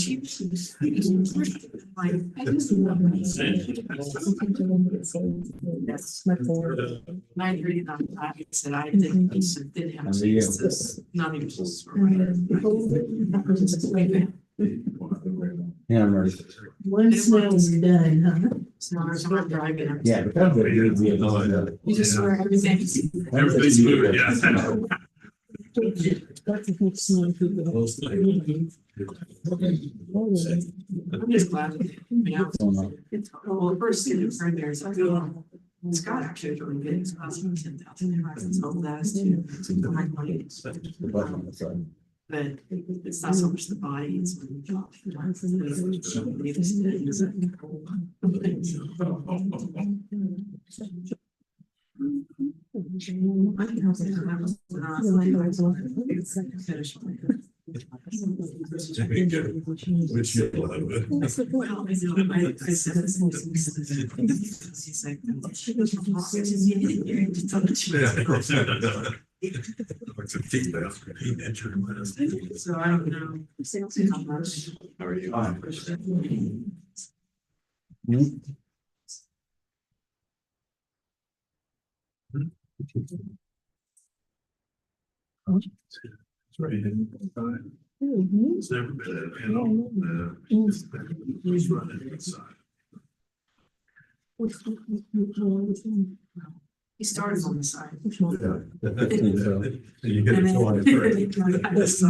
she was like, I just love that's my favorite. And I agree on that. I said, I think this did have Jesus, not even just. Yeah, I'm ready. One snow's done, huh? So I'm driving. Yeah, but that's what you do. You just swear everything. Everything's moving, yeah. That's a big snow. I'm just glad that they, it's, well, the first thing that's right there is like, oh, Scott actually is really good. It's about 10,000. It's all that is too. But it's not so much the body, it's when you Which you love it. well, I know, I said this. He's like, It's a feedback. He mentioned last. so I don't know. How much. How are you? It's right in. It's never been a panel. He's running inside. He started on the side. You get And it going. then- That's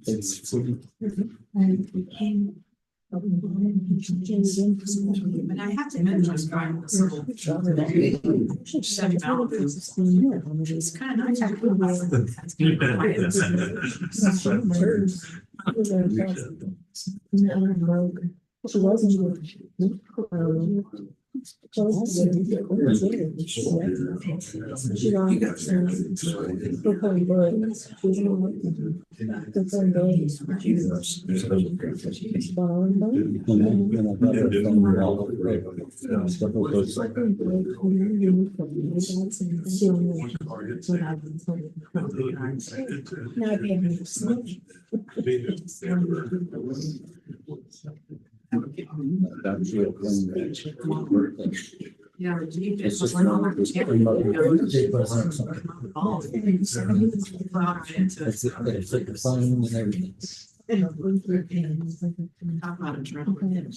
It's But I have to admit, just trying this little. It's kind of nice. That's kind of She wasn't. Yeah. It's just- It's like the phone and everything. Talk about a adrenaline.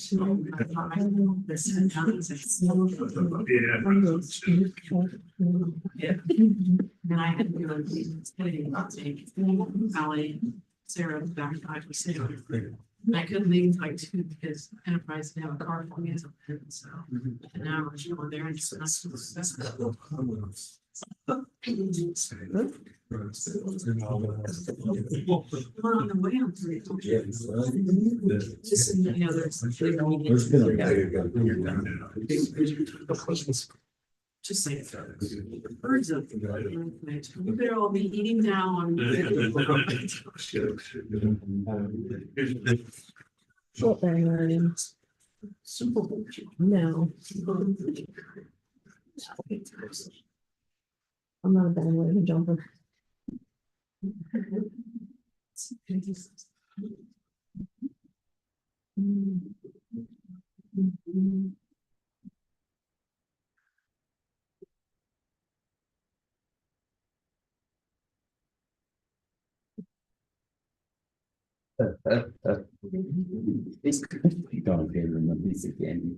Yeah. And I had to go to Valley, Sarah back, I was saying. I couldn't leave like two because Enterprise didn't have a car for me as a parent, so. And now I'm going there and just. Well, on the way I'm through. Just, you know, there's. Just like birds of. You better all be eating down. Short bang, Simple. no, I'm not a bandwagon jumper. Don't remember this again.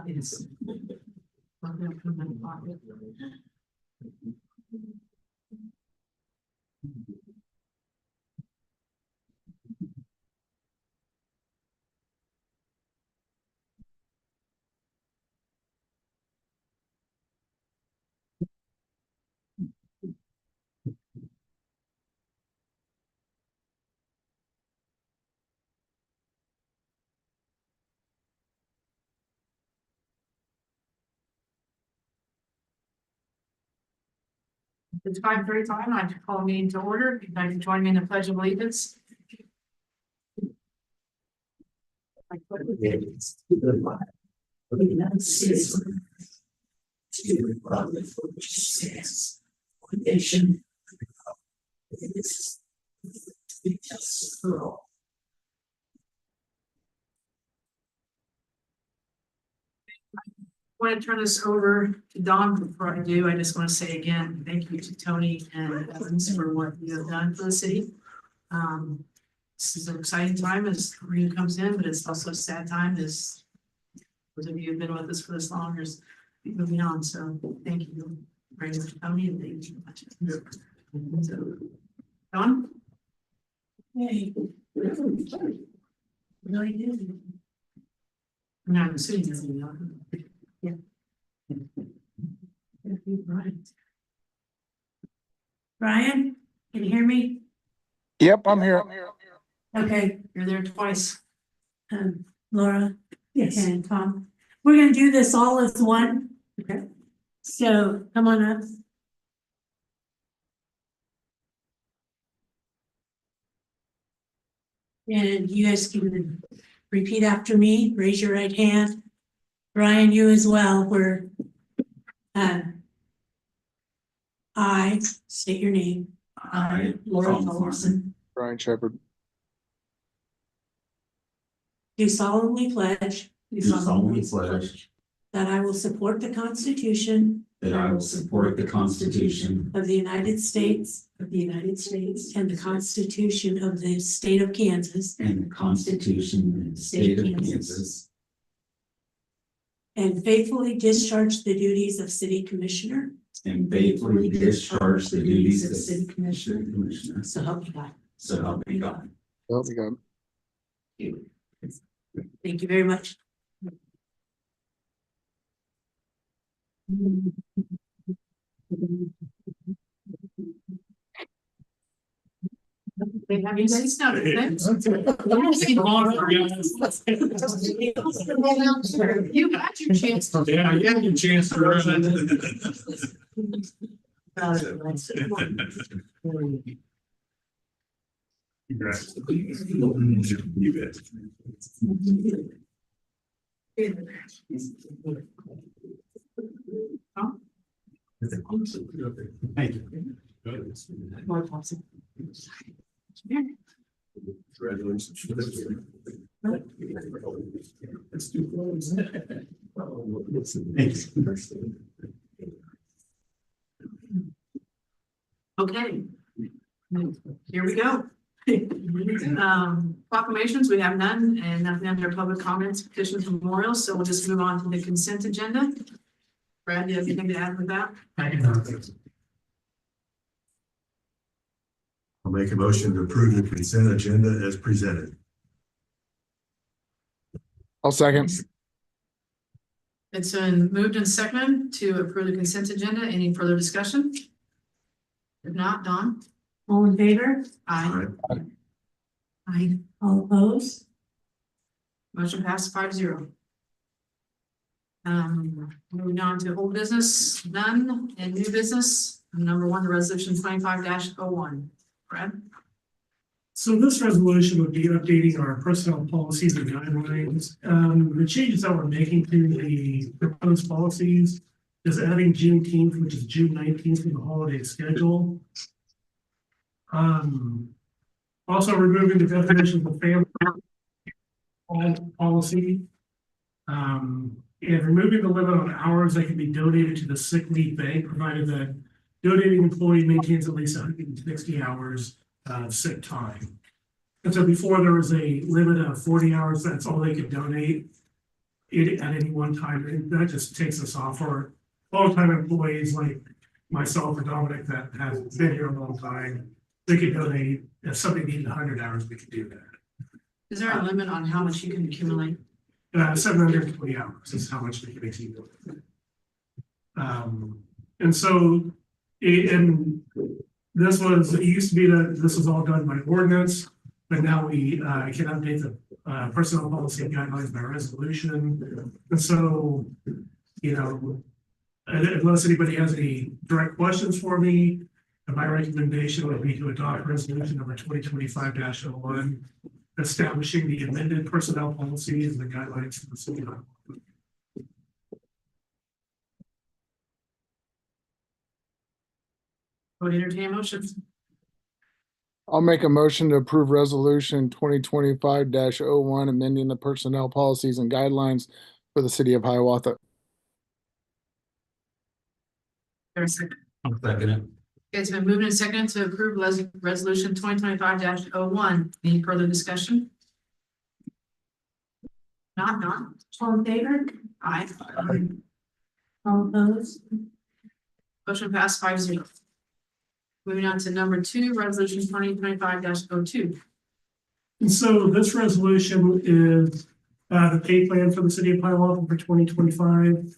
Yes. It's 5:35. I call a meeting to order. If you'd like to join me in the pledge of allegiance. I want to turn this over to Don. Before I do, I just want to say again, thank you to Tony and Evans for what you have done for the city. This is an exciting time as Rita comes in, but it's also a sad time as those of you who've been with us for this long is moving on. So thank you very much, Tony, and thank you very much. So, Don? Hey. No, I didn't. No, I'm sitting there. Yeah. Brian, can you hear me? Yep, I'm here. Okay, you're there twice. Laura. Yes. And Tom. We're gonna do this all as one. Okay. So come on up. And you guys can repeat after me, raise your right hand. Brian, you as well, we're I state your name. I, Laura Tom Paulson. Brian Shepherd. Do solemnly pledge. do solemnly pledge That I will support the Constitution. that I will support the Constitution Of the United States. Of the United States. And the Constitution of the State of Kansas. and the Constitution of the State of Kansas, And faithfully discharge the duties of City Commissioner. and faithfully discharge the duties of City Commissioner. Commissioner. So help me God. So help me God. Oh, my God. Thank you very much. They have you guys now, don't they? You got your chance. Yeah, you had your chance to run it. Congrats. You bet. Thank you. Congratulations. Let's do close. Thanks. Okay. Here we go. Proclamations, we have none, and nothing under public comments, petitions, memorials, so we'll just move on to the consent agenda. Brad, do you have anything to add with that? I'll make a motion to approve the consent agenda as presented. I'll second. It's been moved and seconded to approve the consent agenda. Any further discussion? If not, Don? All in favor? Aye. Aye. All opposed? Motion passed 5-0. Moving on to old business, none, and new business. Number one, the resolution 25-01. Brad? So this resolution would be updating our personnel policies and guidelines. The changes that we're making to the proposed policies is adding Juneteenth, which is June 19th to the holiday schedule. Also removing the definition of family policy. And removing the limit on hours that can be donated to the sick leave bank, provided that donating employee maintains at least 160 hours sick time. And so before there was a limit of 40 hours, that's all they could donate at any one time. And that just takes us off for full-time employees like myself or Dominic that has been here a long time. They could donate, if somebody needed 100 hours, we could do that. Is there a limit on how much you can accumulate? 720 hours is how much they can accumulate. And so, and this was, it used to be that this was all done by ordinance, but now we can update the personnel policy and guidelines by resolution. And so, you know, unless anybody has any direct questions for me, my recommendation would be to adopt resolution number 2025-01 establishing the amended personnel policies and the guidelines for the city. Would entertain motions. I'll make a motion to approve resolution 2025-01, amending the personnel policies and guidelines for the city of Hiawatha. There's a second. I'll second it. It's been moved and seconded to approve resolution 2025-01. Any further discussion? Not. All in favor? Aye. All opposed? Motion passed 5-0. Moving on to number 2, resolution 2025-02. And so this resolution is the pay plan for the city of Hiawatha for 2025.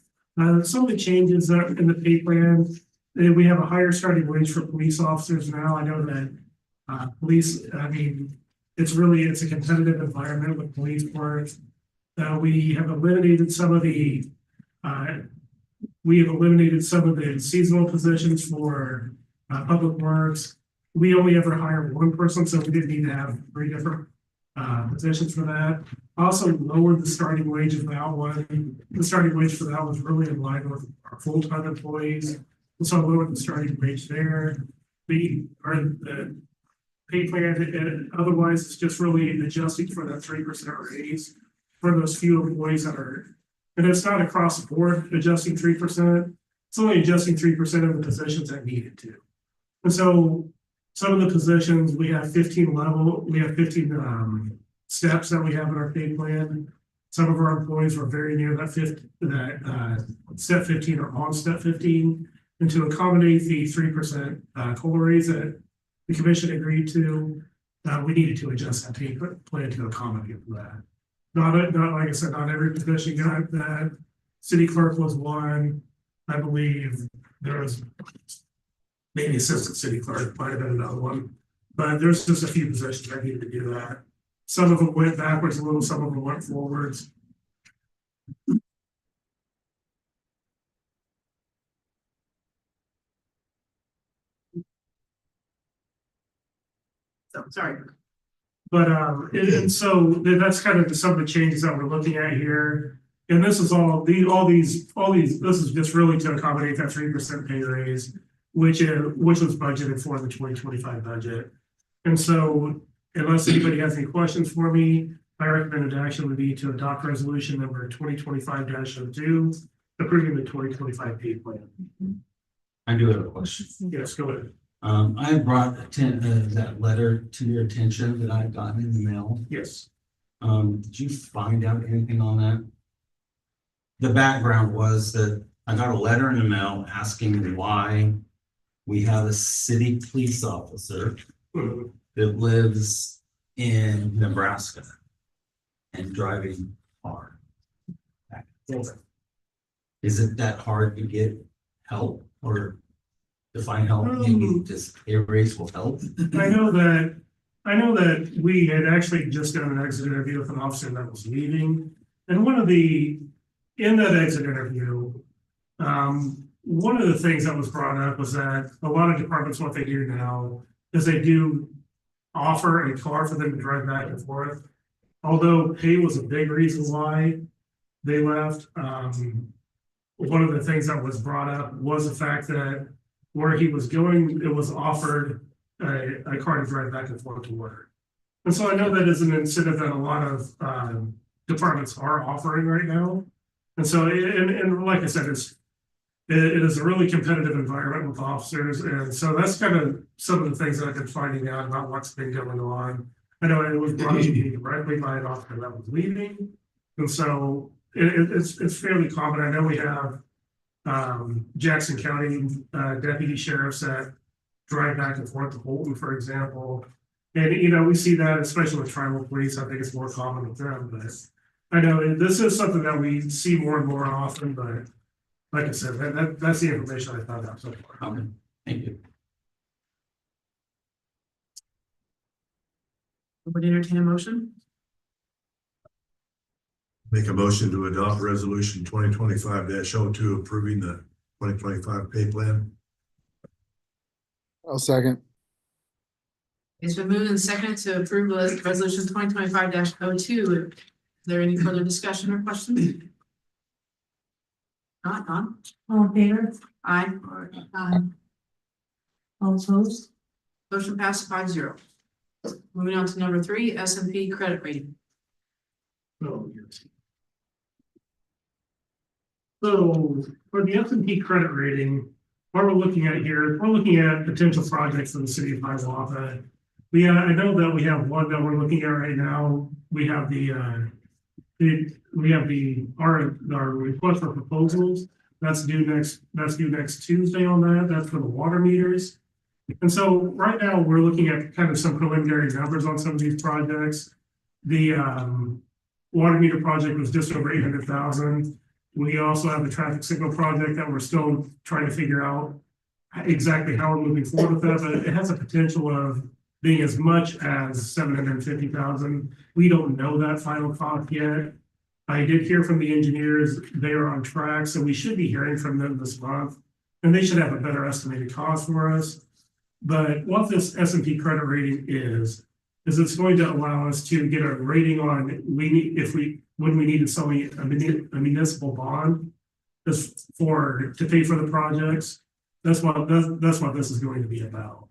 Some of the changes that are in the pay plan, we have a higher starting wage for police officers now. I know that police, it's a competitive environment with police work. We have eliminated some of the seasonal positions for public works. We only ever hired one person, so we didn't need to have 3 different positions for that. Also lowered the starting wage of that one. The starting wage for that was really in line with our full-time employees. So I lowered the starting wage there. The pay plan, otherwise it's just really adjusting for that 3% raise for those few employees that are, and it's not across the board adjusting 3%. It's only adjusting 3% of the positions that needed to. And so some of the positions, we have 15 steps that we have in our pay plan. Some of our employees were very near that step 15 or on step 15. And to accommodate the 3% COLA raise that the commission agreed to, we needed to adjust that pay plan to accommodate that. Not like I said, not every position got that. City clerk was one. I believe there was maybe assistant city clerk, might have been another one. But there's just a few positions that needed to do that. Some of them went backwards a little, some of them went forwards. So, sorry. But and so that's kind of some of the changes that we're looking at here. And this is all these, this is just really to accommodate that 3% pay raise, which was budgeted for the 2025 budget. And so unless anybody has any questions for me, my recommended action would be to adopt resolution number 2025-02, approving the 2025 pay plan. I do have a question. Yes, go ahead. I brought that letter to your attention that I've gotten in the mail. Yes. Did you find out anything on that? The background was that I got a letter in the mail asking why we have a city police officer that lives in Nebraska and driving hard. Is it that hard to get help or to find help? Maybe just a raise will help. I know that we had actually just done an exit interview with an officer that was leaving. And in that exit interview, one of the things that was brought up was that a lot of departments, what they do now is they do offer a car for them to drive back and forth. Although pay was a big reason why they left, one of the things that was brought up was the fact that where he was going, it was offered a car to drive back and forth to work. And so I know that is an incentive that a lot of departments are offering right now. And so, and like I said, it is a really competitive environment with officers. And so that's kind of some of the things that I've been finding out about what's been going on. I know it was brought to me directly by an officer that was leaving. And so it's fairly common. I know we have Jackson County deputy sheriffs that drive back and forth to Holton, for example. And, we see that, especially with tribal police. I think it's more common with them. But I know this is something that we see more and more often. But like I said, that's the information I found out so far. Okay, thank you. Would entertain a motion. Make a motion to adopt resolution 2025-02, approving the 2025 pay plan. I'll second. It's been moved and seconded to approve resolution 2025-02. Is there any further discussion or questions? Not on. All in favor? Aye. All opposed? Motion passed 5-0. Moving on to number 3, S&P credit rating. Oh, yes. So for the S&P credit rating, what we're looking at here, we're looking at potential projects in the city of Hiawatha. I know that we have one that we're looking at right now. We have our request for proposals. That's due next Tuesday on that. That's for the water meters. And so right now we're looking at kind of some preliminary numbers on some of these projects. The water meter project was just over 800,000. We also have the traffic signal project that we're still trying to figure out exactly how we're moving forward with that, but it has a potential of being as much as 750,000. We don't know that final cost yet. I did hear from the engineers, they are on track, so we should be hearing from them this month, and they should have a better estimated cost for us. But what this S&P credit rating is it's going to allow us to get a rating on when we need to sell a municipal bond to pay for the projects. That's what this is going to be about.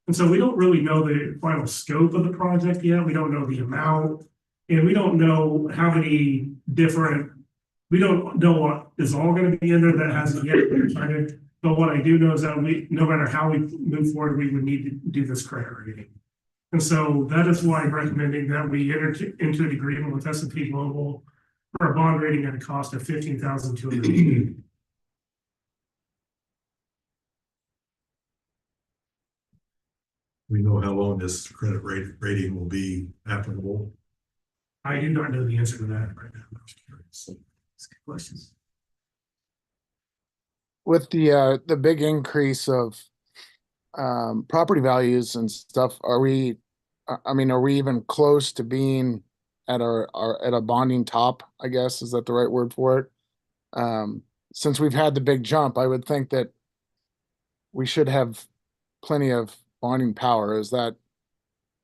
And so we don't really know the final scope of the project yet. We don't know the amount, and we don't know how many different. We don't know what is all going to be in there that hasn't yet been decided. But what I do know is that no matter how we move forward, we would need to do this credit rating. And so that is why I'm recommending that we enter into an agreement with S&P Global for a bond rating at a cost of $15,200. We know how long this credit rating will be applicable. I do not know the answer to that right now. I'm just curious. Questions? With the big increase of property values and stuff, are we even close to being at at a bonding top, I guess, is that the right word for it? Since we've had the big jump, I would think that we should have plenty of bonding power. Is that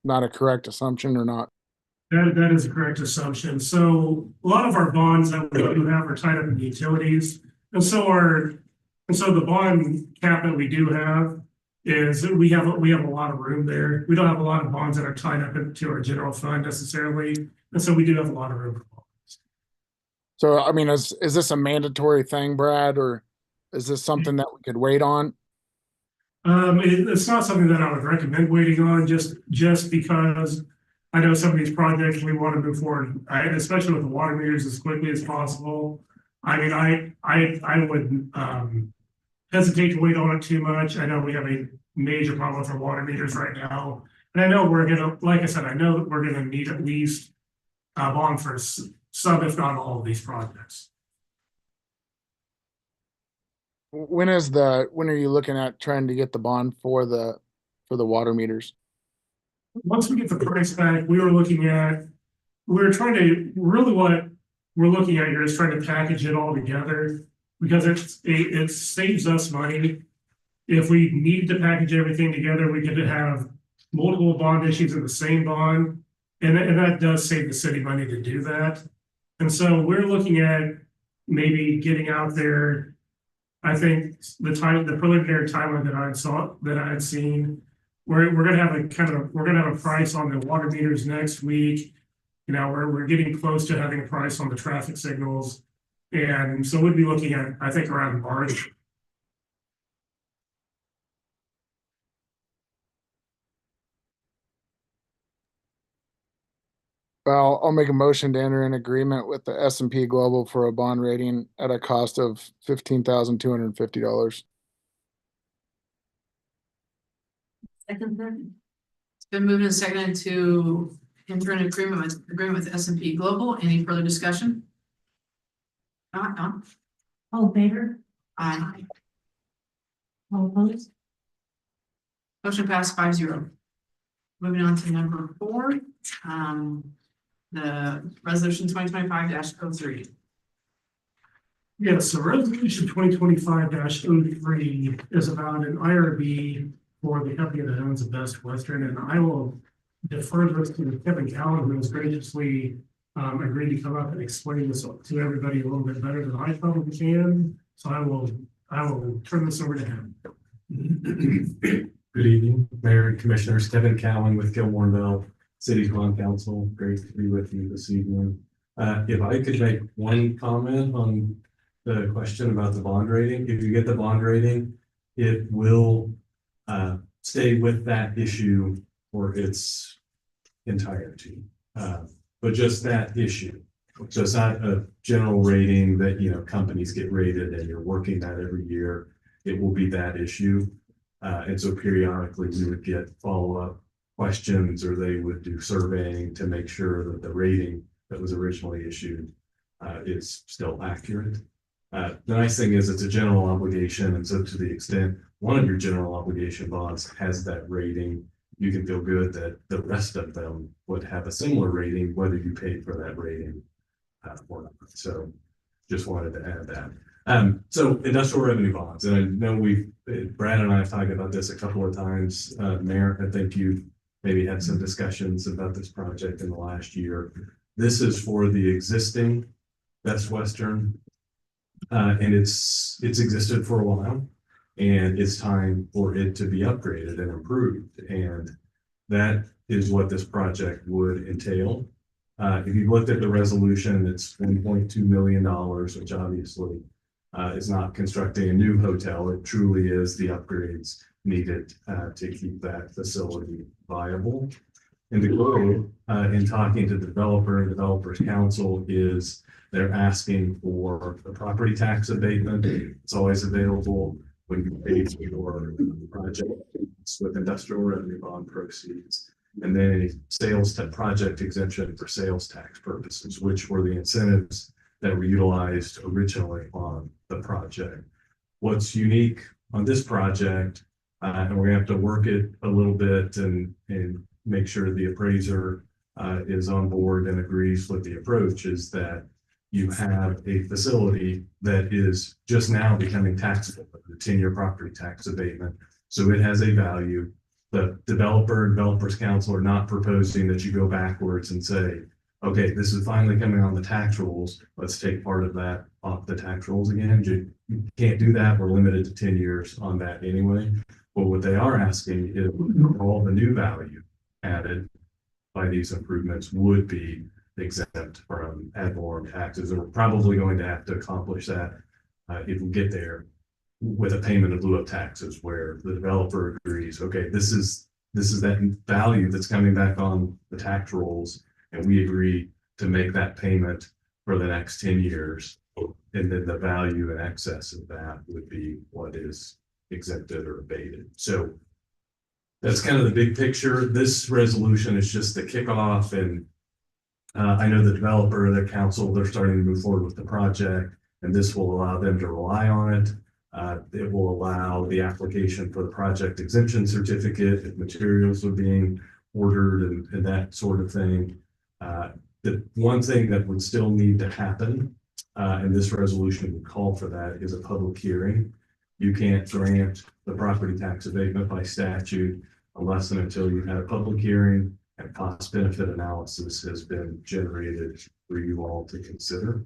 not a correct assumption or not? That is a correct assumption. So a lot of our bonds that we do have are tied up in utilities. And so the bond cap that we do have is we have a lot of room there. We don't have a lot of bonds that are tied up into our general fund necessarily. And so we do have a lot of room for bonds. So, I mean, is this a mandatory thing, Brad, or is this something that we could wait on? It's not something that I would recommend waiting on just because I know some of these projects we want to move forward, especially with the water meters as quickly as possible. I mean, I would hesitate to wait on it too much. I know we have a major problem with our water meters right now. And I know like I said, I know that we're gonna need at least a bond for some, if not all of these projects. When are you looking at trying to get the bond for the water meters? Once we get the price back, what we're looking at here is trying to package it all together because it saves us money. If we needed to package everything together, we could have multiple bond issues in the same bond. And that does save the city money to do that. And so we're looking at maybe getting out there. I think the preliminary timeline that I had seen, we're gonna have a price on the water meters next week. You know, we're getting close to having a price on the traffic signals. And so we'd be looking at, I think, around March. Well, I'll make a motion to enter an agreement with the S&P Global for a bond rating at a cost of $15,250. Second. It's been moved and seconded to enter an agreement with S&P Global. Any further discussion? Not. All in favor? Aye. All opposed? Motion passed 5-0. Moving on to number 4, the resolution 2025-03. Yes, so resolution 2025-03 is about an IRB for the company that owns the Best Western, and I will defer this to Kevin Callan, who has graciously agreed to come up and explain this to everybody a little bit better than I probably can. So I will turn this over to him. Good evening, Mayor and Commissioners. Kevin Cowan with Gilmoreville City Bond Council. Great to be with you this evening. If I could make one comment on the question about the bond rating. If you get the bond rating, it will stay with that issue for its entirety. But just that issue. So it's not a general rating that, you know, companies get rated and you're working that every year. It will be that issue. And so periodically you would get follow-up questions, or they would do surveying to make sure that the rating that was originally issued is still accurate. The nice thing is it's a general obligation. And so to the extent one of your general obligation bonds has that rating, you can feel good that the rest of them would have a similar rating, whether you paid for that rating or not. So just wanted to add that. So industrial revenue bonds, and I know Brad and I have talked about this a couple of times. Mayor, I think you maybe had some discussions about this project in the last year. This is for the existing Best Western, and it's existed for a while, and it's time for it to be upgraded and improved, and that is what this project would entail. If you looked at the resolution, it's $1.2 million, which obviously is not constructing a new hotel. It truly is the upgrades needed to keep that facility viable. And the goal in talking to the developer and developers council is they're asking for the property tax abatement. It's always available when you pay for the project with industrial revenue bond proceeds. And then a sales project exemption for sales tax purposes, which were the incentives that were utilized originally on the project. What's unique on this project, and we're gonna have to work it a little bit and make sure the appraiser is on board and agrees with the approach, is that you have a facility that is just now becoming taxable, the 10-year property tax abatement. So it has a value. The developers council are not proposing that you go backwards and say, okay, this is finally coming on the tax rolls. Let's take part of that off the tax rolls again. You can't do that. We're limited to 10 years on that anyway. But what they are asking is all the new value added by these improvements would be exempt from ad valorem taxes. And we're probably going to have to accomplish that if we get there with a payment in lieu of taxes, where the developer agrees, okay, this is that value that's coming back on the tax rolls, and we agree to make that payment for the next 10 years. And then the value in excess of that would be what is exempted or abated. So that's kind of the big picture. This resolution is just the kickoff, and I know the developer, their council, they're starting to move forward with the project, and this will allow them to rely on it. It will allow the application for the project exemption certificate if materials are being ordered and that sort of thing. The one thing that would still need to happen, and this resolution would call for that, is a public hearing. You can't grant the property tax abatement by statute unless and until you had a public hearing and cost benefit analysis has been generated for you all to consider.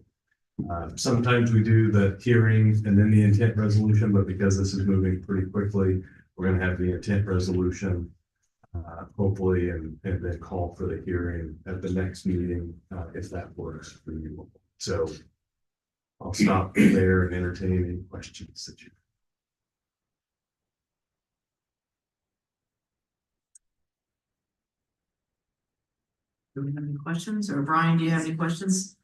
Sometimes we do the hearing and then the intent resolution, but because this is moving pretty quickly, we're going to have the intent resolution hopefully, and then call for the hearing at the next meeting if that works for you. So I'll stop there and entertain any questions that you. Do we have any questions? Or Brian, do you have any questions?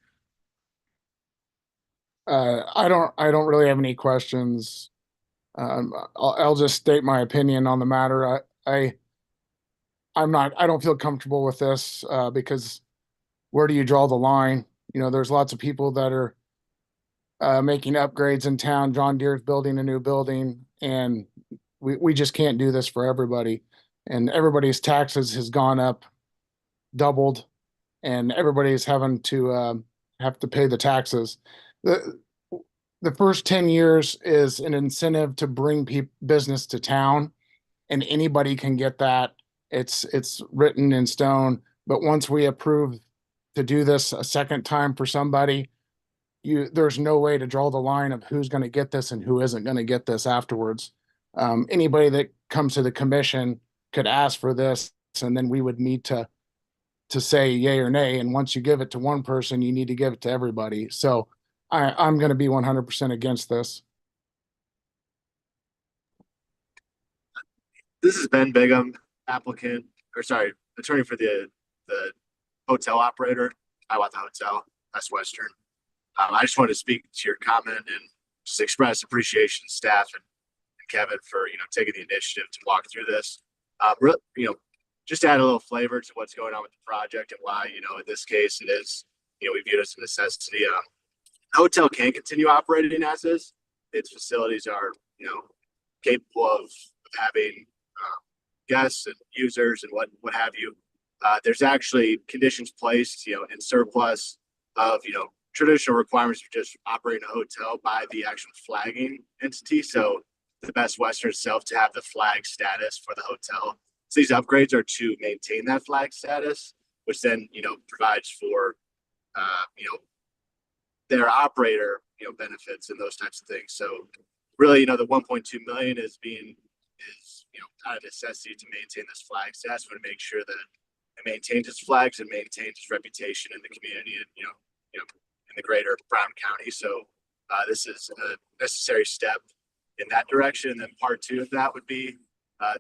I don't really have any questions. I'll just state my opinion on the matter. I don't feel comfortable with this, because where do you draw the line? You know, there's lots of people that are making upgrades in town. John Deere's building a new building, and we just can't do this for everybody. And everybody's taxes has gone up, doubled, and everybody's having to have to pay the taxes. The first 10 years is an incentive to bring business to town, and anybody can get that. It's written in stone, but once we approve to do this a second time for somebody, there's no way to draw the line of who's going to get this and who isn't going to get this afterwards. Anybody that comes to the commission could ask for this, and then we would need to say yay or nay. And once you give it to one person, you need to give it to everybody. So I'm going to be 100% against this. This is Ben Bigham, attorney for the hotel operator. I want the hotel, Best Western. I just wanted to speak to your comment and just express appreciation to staff and Kevin for, taking the initiative to walk through this. Just to add a little flavor to what's going on with the project and why, in this case it is, we view it as a necessity. The hotel can continue operating as is. Its facilities are, capable of having guests and users and what have you. There's actually conditions placed, in surplus of, traditional requirements for just operating a hotel by the actual flagging entity. So the Best Western itself to have the flag status for the hotel. So these upgrades are to maintain that flag status, which then, provides for, their operator, benefits and those types of things. So really, the 1.2 million is out of necessity to maintain this flag status, but to make sure that it maintains its flags and maintains its reputation in the community and, in the greater Brown County. So this is a necessary step in that direction. And then part two of that would be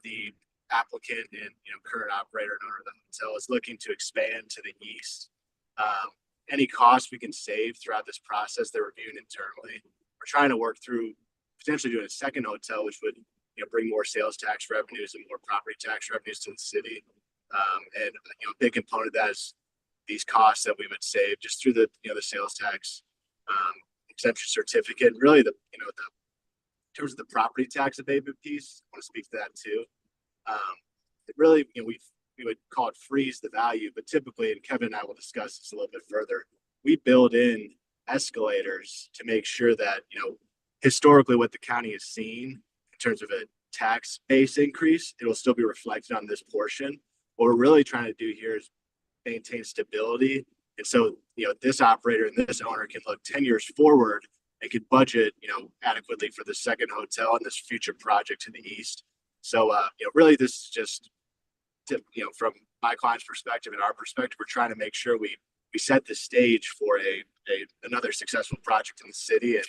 the applicant and current operator and owner of the hotel is looking to expand to the east. Any costs we can save throughout this process, they're reviewing internally. We're trying to work through potentially doing a second hotel, which would bring more sales tax revenues and more property tax revenues to the city. And a big component of that is these costs that we would save just through the the sales tax exemption certificate. And really in terms of the property tax abatement piece, I want to speak to that too. It really, we would call it freeze the value, but typically, and Kevin and I will discuss this a little bit further, we build in escalators to make sure that, historically what the county has seen in terms of a tax base increase, it will still be reflected on this portion. What we're really trying to do here is maintain stability. And so, this operator and this owner can look 10 years forward and could budget, adequately for the second hotel and this future project to the east. So, really this is just from my client's perspective and our perspective, we're trying to make sure we set the stage for another successful project in the city and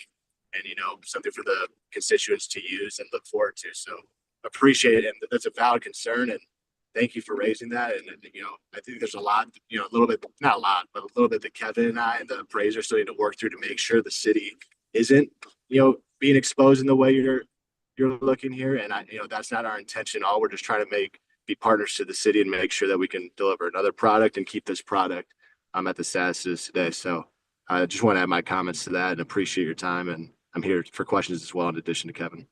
something for the constituents to use and look forward to. So appreciate it. And that's a valid concern. And thank you for raising that. And, I think there's a lot, a little bit, not a lot, but a little bit that Kevin and I and the appraiser still need to work through to make sure the city isn't, being exposed in the way you're looking here. And that's not our intention at all. We're just trying to be partners to the city and make sure that we can deliver another product and keep this product at the status it is today. So I just want to add my comments to that and appreciate your time. And I'm here for questions as well, in addition to Kevin.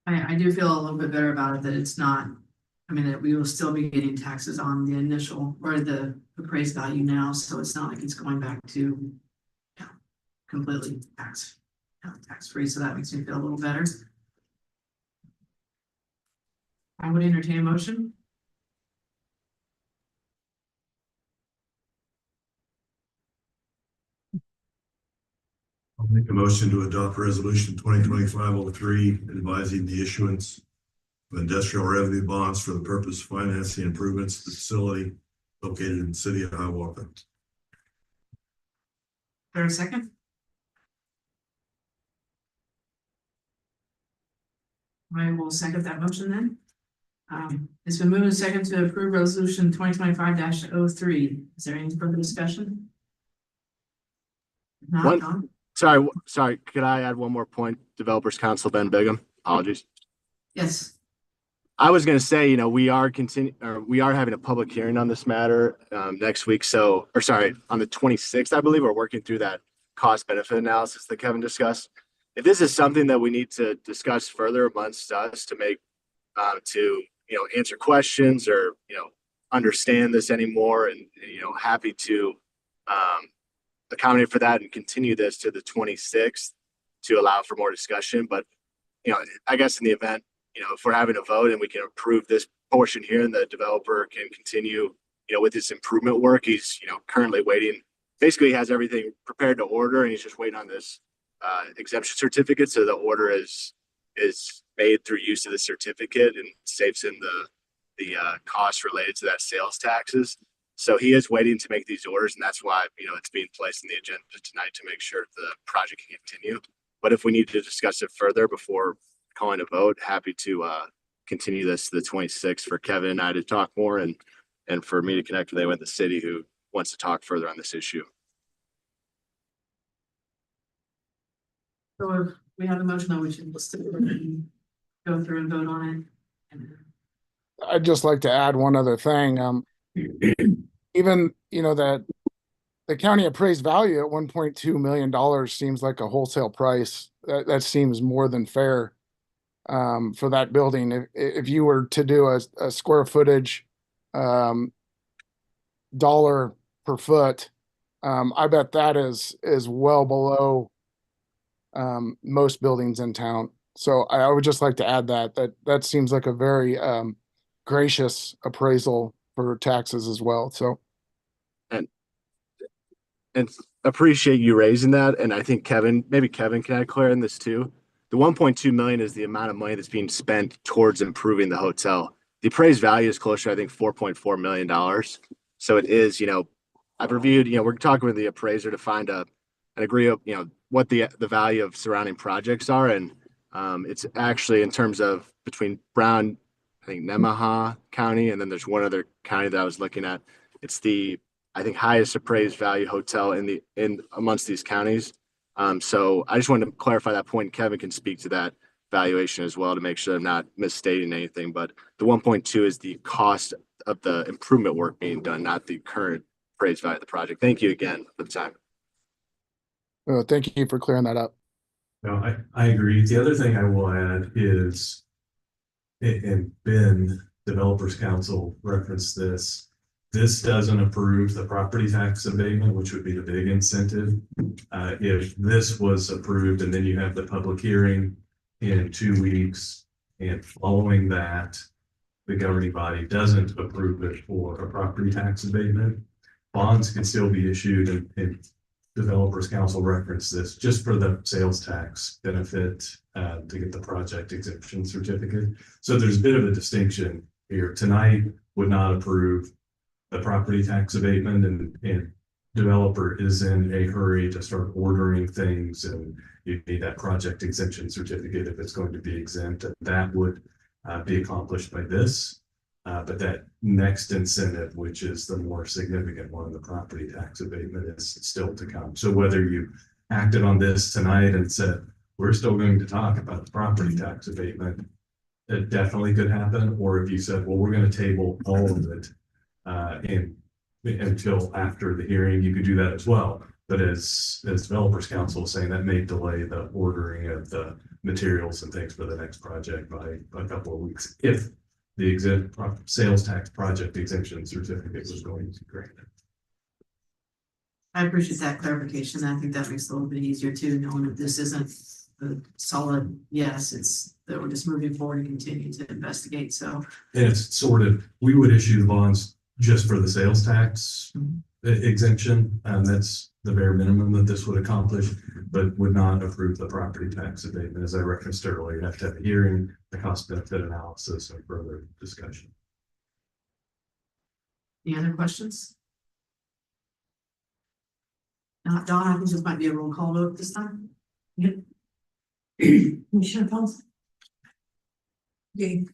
I do feel a little bit better about it, that it's not, that we will still be getting taxes on the initial or the appraised value now, so it's not like it's going back to completely tax free, so that makes me feel a little better. I would entertain a motion. I'll make a motion to adopt resolution 2025-03, advising the issuance of industrial revenue bonds for the purpose of financing improvements to the facility located in the city of Hiawatha. There a second? I will second that motion then. It's been moved and second to approve resolution 2025-03. Is there any further discussion? Not done. Sorry. Could I add one more point? Developers Council, Ben Bigham. Apologies. Yes. I was going to say, we are having a public hearing on this matter next week. On the 26th, I believe we're working through that cost benefit analysis that Kevin discussed. If this is something that we need to discuss further amongst us to make, answer questions or, understand this anymore and, happy to accommodate for that and continue this to the 26th to allow for more discussion. But, I guess in the event, if we're having a vote and we can approve this portion here and the developer can continue, with his improvement work, he's, currently waiting. Basically, he has everything prepared to order and he's just waiting on this exemption certificate. So the order is made through use of the certificate and saves him the costs related to that sales taxes. So he is waiting to make these orders, and that's why, it's being placed in the agenda tonight to make sure the project can continue. But if we need to discuss it further before calling a vote, happy to continue this to the 26th for Kevin and I to talk more and for me to connect with anyone in the city who wants to talk further on this issue. So if we have a motion that we should just go through and vote on it. I'd just like to add one other thing. Even, that the county appraised value at $1.2 million seems like a wholesale price. That seems more than fair for that building. If you were to do a square footage dollar per foot, I bet that is well below most buildings in town. So I would just like to add that seems like a very gracious appraisal for taxes as well. So and appreciate you raising that. And I think maybe Kevin can add clarity in this too. The 1.2 million is the amount of money that's being spent towards improving the hotel. The appraised value is closer, I think, $4.4 million. So it is, I've reviewed, we're talking with the appraiser to find an agree of, what the value of surrounding projects are. And it's actually in terms of between Brown, I think Nemaha County, and then there's one other county that I was looking at. It's the, I think, highest appraised value hotel in amongst these counties. So I just wanted to clarify that point. Kevin can speak to that valuation as well to make sure I'm not misstating anything. But the 1.2 is the cost of the improvement work being done, not the current appraised value of the project. Thank you again for the time. thank you for clearing that up. No, I agree. The other thing I will add is, and Ben, Developers Council referenced this. This doesn't approve the property tax abatement, which would be the big incentive. If this was approved and then you have the public hearing in 2 weeks, and following that, the governing body doesn't approve it for a property tax abatement, bonds can still be issued, and Developers Council referenced this just for the sales tax benefit to get the project exemption certificate. So there's a bit of a distinction here. Tonight would not approve the property tax abatement, and developer is in a hurry to start ordering things, and you need that project exemption certificate if it's going to be exempt, and that would be accomplished by this. But that next incentive, which is the more significant one, the property tax abatement, is still to come. So whether you acted on this tonight and said, we're still going to talk about the property tax abatement, it definitely could happen. Or if you said, well, we're going to table all of it until after the hearing, you could do that as well. But as Developers Council is saying, that may delay the ordering of the materials and things for the next project by a couple of weeks, if the sales tax project exemption certificate was going to be granted. I appreciate that clarification. I think that makes it a little bit easier too, knowing that this isn't a solid yes, it's that we're just moving forward and continue to investigate. So And it's sort of, we would issue the bonds just for the sales tax exemption, and that's the bare minimum that this would accomplish, but would not approve the property tax abatement. As I referenced earlier, you have to have a hearing, the cost benefit analysis, and further discussion. any other questions? Don, I think this might be a roll call vote this time. Yep. Commissioner Paulson? Yay.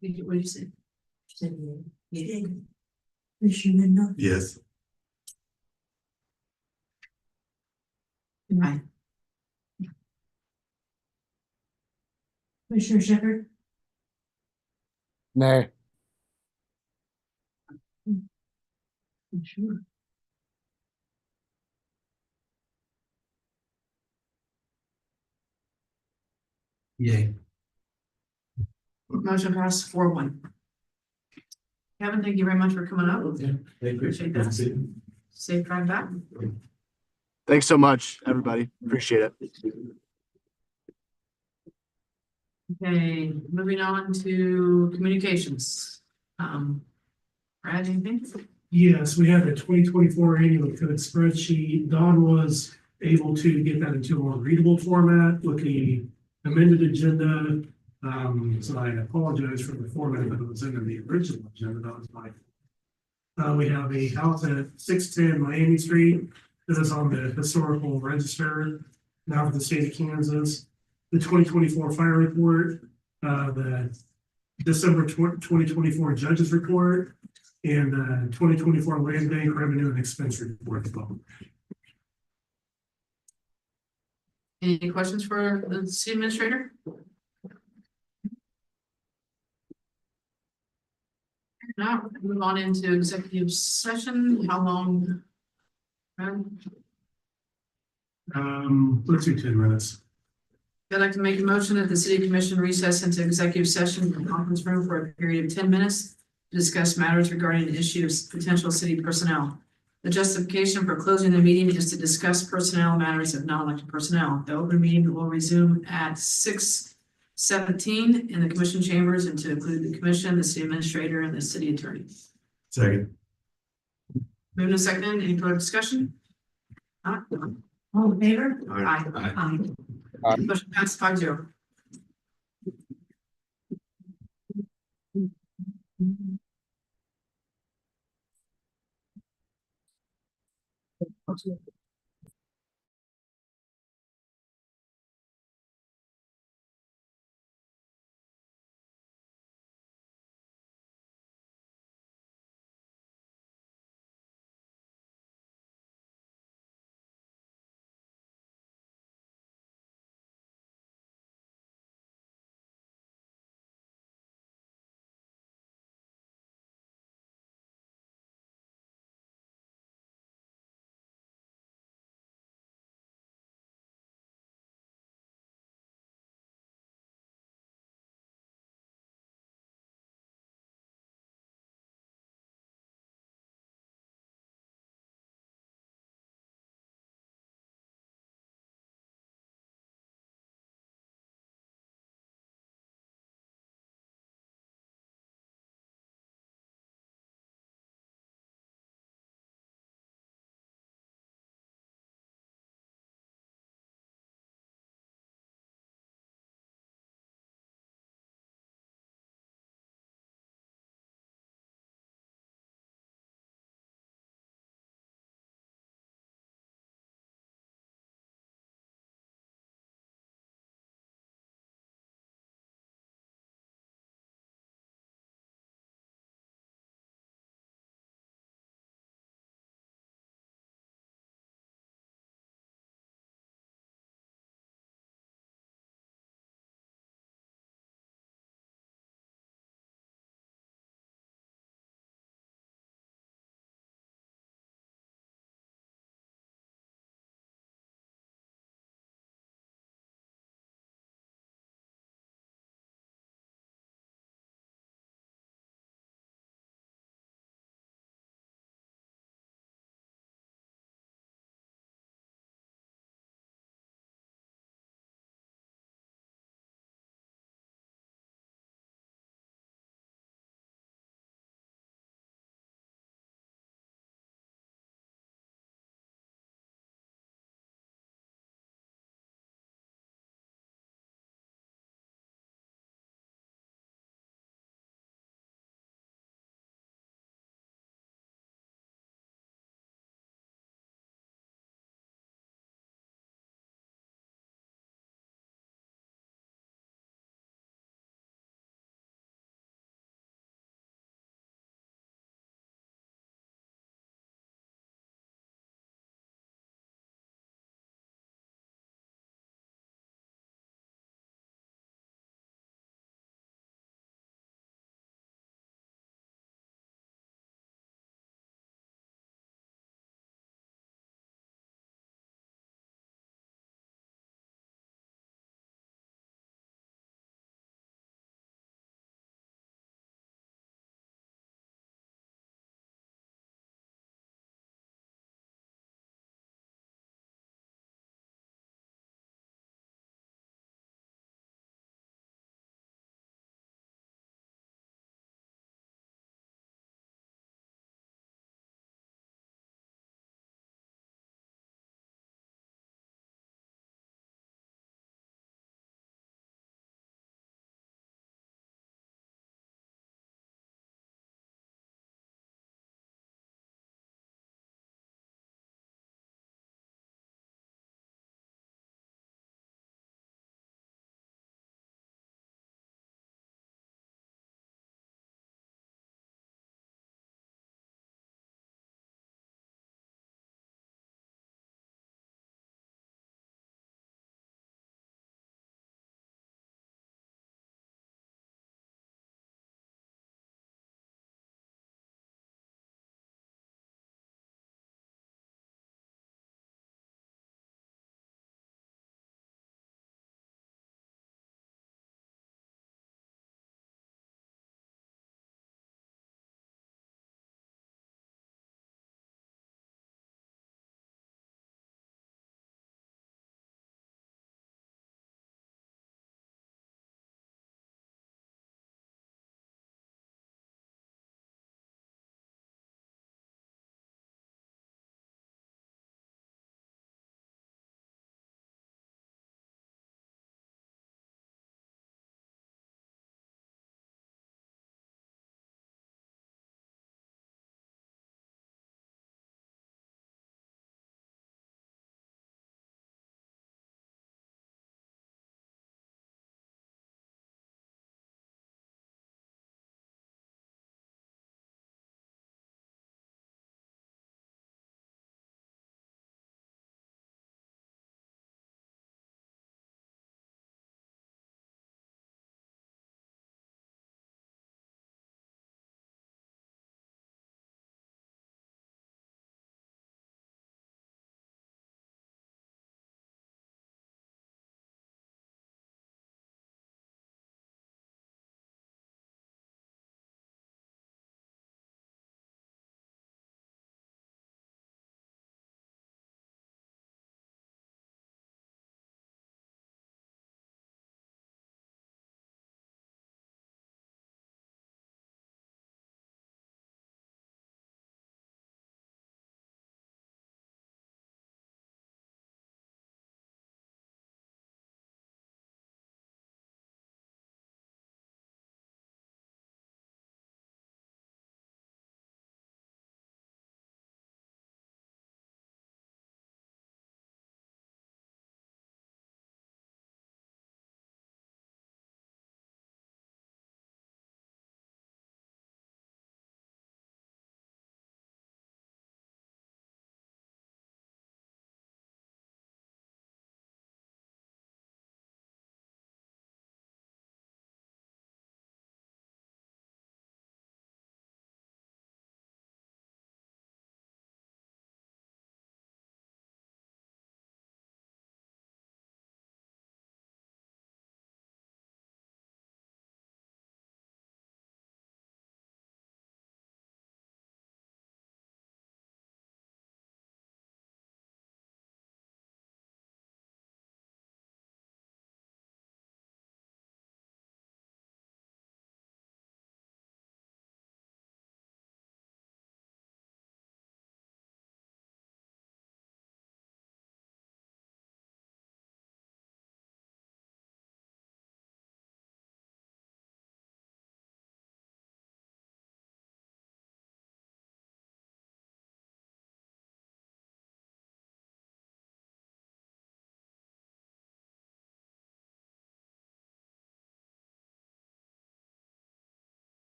What did you say? Yay. Commissioner Mendel? Yes. Aye. Commissioner Shepherd? Nay. Sure. Yay. Motion passed 4-1. Kevin, thank you very much for coming up. Thank you. Appreciate Good to that. see you. Safe drive back. Thanks so much, everybody. Appreciate it. Okay, moving on to communications. Brad, anything? Yes, we have a 2024 annual code spreadsheet. Don was able to get that into a more readable format with the amended agenda. So I apologize for the format that was in the original agenda. That was my. We have a house at 610 Miami Street. This is on the historical register now for the state of Kansas. The 2024 fire report, the December 2024 judges report, and the 2024 land bank revenue and expense report as well. Any questions for the city administrator? Now, move on into executive session. How long? Brad? Let's do 10 minutes. I'd like to make a motion that the city commission recess into executive session in the conference room for a period of 10 minutes to discuss matters regarding the issue of potential city personnel. The justification for closing the meeting is to discuss personnel matters of non-elected personnel. The open meeting will resume at 6:17 in the commission chambers and to include the commission, the city administrator, and the city attorney. Second. Moving to second, any further discussion? Not? All in favor? Aye. Aye. Motion passed 5-0.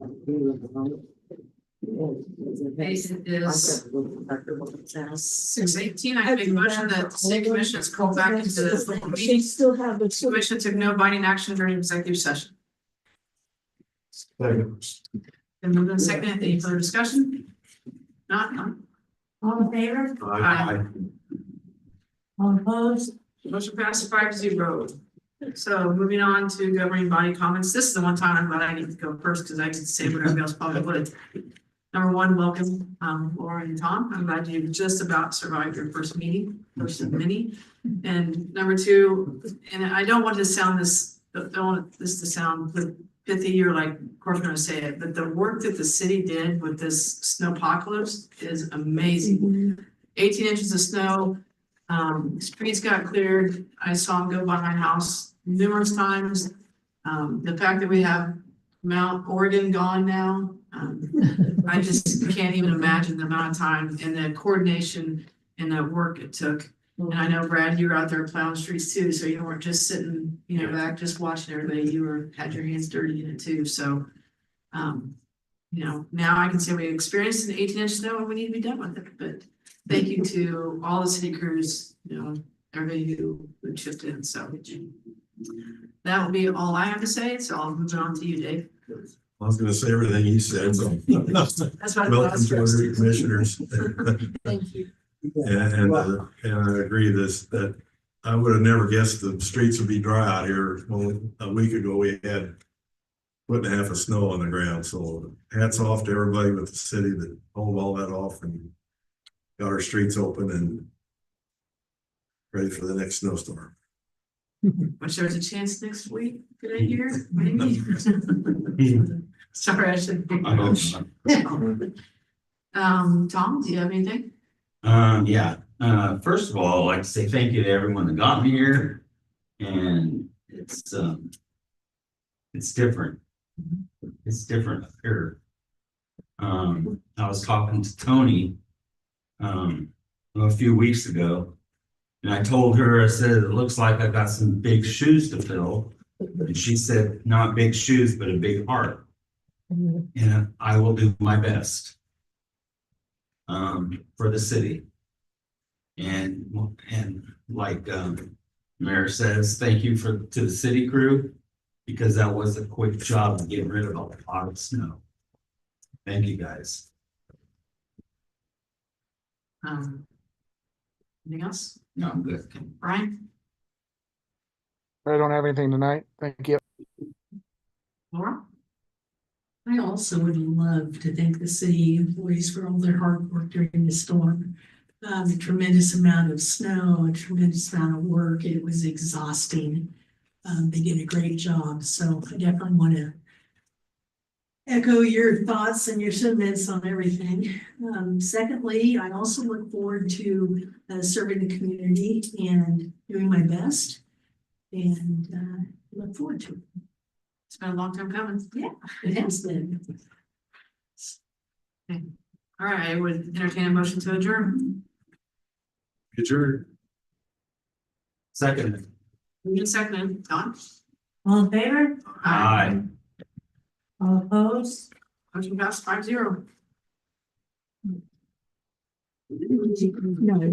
It is 6:18. I make a motion that the city commission is called back into the She meeting. still have the. Commission took no binding action during executive session. Second. Then moved and seconded. Any further discussion? Not, none. All in favor? Aye. All opposed? Motion passes 5-0. So moving on to governing body comments. This is the one time I'm glad I get to go first because I can say what everybody else probably would. Number one, welcome, Laura and Tom. I'm glad you just about survived your first meeting, first of many. And number two, and I don't want to sound this, don't want this to sound pithy or like, of course I'm gonna say it, but the work that the city did with this snowpocalypse is amazing. 18 inches of snow, streets got cleared. I saw them go by my house numerous times. The fact that we have Mount Oregon gone now, I just can't even imagine the amount of time and the coordination and the work it took. And I know Brad, you were out there plowing streets too, so you weren't just sitting, back, just watching everybody, had your hands dirty in it too, so. Now I can say we experienced an 18-inch snow and we need to be done with it, but thank you to all the city crews, everybody who chipped in, so. That will be all I have to say, so I'll move it on to you, Dave. I was gonna say everything you said, so. That's what I Welcome to was. our commissioners. Thank you. And I agree that I would have never guessed the streets would be dry out here. Only a week ago, we had 1.5 feet of snow on the ground, so hats off to everybody with the city that pulled all that off and got our streets open and ready for the next snowstorm. Which there's a chance next week, did I hear? Maybe. Sorry, I should. I hope not. Tom, do you have anything? Yeah, first of all, I'd like to say thank you to everyone that got me here. And it's different. It's different up here. I was talking to Tony, a few weeks ago. And I told her, I said, it looks like I got some big shoes to fill. And she said, not big shoes, but a big heart. And I will do my best. For the city. And like Mayor says, thank you to the city crew, because that was a quick job of getting rid of a lot of snow. Thank you, guys. Anything else? No, I'm good. Okay, Brian, I don't have anything tonight. Thank you. Laura? I also would love to thank the city employees for all their hard work during the storm. A tremendous amount of snow, a tremendous amount of work. It was exhausting. They did a great job, so I definitely want to echo your thoughts and your sentiments on everything. Secondly, I also look forward to serving the community and doing my best, and look forward to it. It's been a long time coming. Yeah, it has been. Okay. All right, I would entertain a motion to adjourn. Adjourned. Second. Moved and seconded. Don? All in favor? Aye. All opposed? Motion passed 5-0. No.